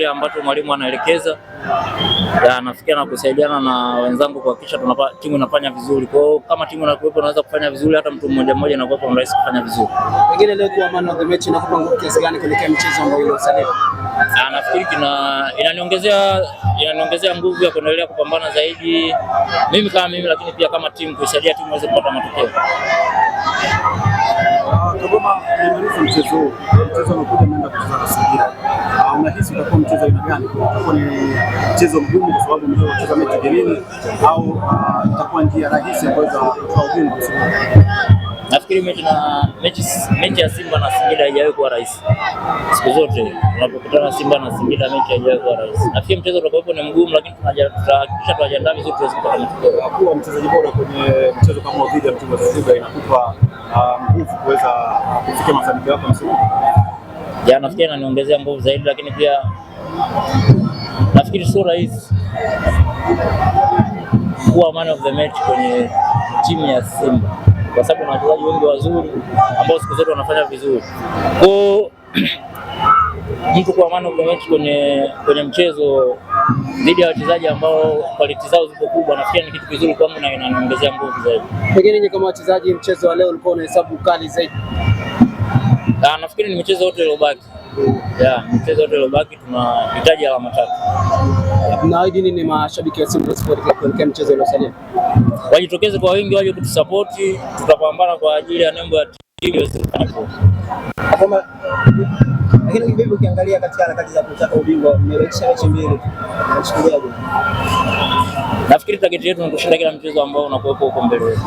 kile ambacho mwalimu anaelekeza. Nafikia na kusaidiana na wenzangu kuhakikisha timu inafanya vizuri. Kwa hiyo kama timu inakuwepo inaweza kufanya vizuri, hata mtu mmoja mmoja na kuwepo rahisi kufanya vizuri. Pengine leo kwa man of the match inakupa nguvu kiasi gani kuelekea mchezo ambao uliosalia? Nafikiri inaniongezea nguvu ya kuendelea kupambana zaidi, mimi kama mimi, lakini pia kama timu, kusaidia timu iweze kupata matokeo. Kagoma, nimaliza mchezo unakuja mnaenda kucheza na Singida. Unahisi utakuwa mchezo aina gani? Utakuwa ni mchezo mgumu kwa sababu mmecheza mechi genini, au itakuwa njia rahisi ya kuweza kutoa ubingwa? Nafikiri mechi ya Simba na Singida haijawahi kuwa rahisi. Siku zote tunapokutana Simba na Singida mechi haijawahi kuwa rahisi. Nafikiri mchezo utakaokuwa ni mgumu, lakini tutahakikisha tunajiandaa vizuri tuweze kupata matokeo. Kuwa mchezaji bora kwenye mchezo kama dhidi ya mchezo wa Singida inakupa nguvu kuweza kufikia mafanikio yako msimu. Nafikiri inaniongezea nguvu zaidi, lakini pia nafikiri sio rahisi kuwa man of the match kwenye timu ya Simba, kwa sababu na wachezaji wengi wazuri ambao siku zote wanafanya vizuri. Kwa mtu kuwa man of the match kwenye mchezo dhidi ya wachezaji ambao quality zao ziko kubwa, nafikiri ni kitu kizuri kwangu na inaniongezea nguvu zaidi. Pengine kama wachezaji, mchezo wa leo ulikuwa unahesabu kali zaidi? Nafikiri ni michezo yote iliyobaki. Michezo yote iliyobaki tunahitaji alama 3. Naahidi nini mashabiki wa Simba Sports Club kuelekea mchezo uliosalia? Wajitokeze kwa wingi, waje kutusapoti, tutapambana kwa ajili ya nembo ya timu. Lakini vipi ukiangalia katika harakati za kutaka ubingwa, mmebakisha mechi 2, unachukuliaje? Nafikiri target yetu ni kushinda kila mchezo ambao unakuwepo huko mbele.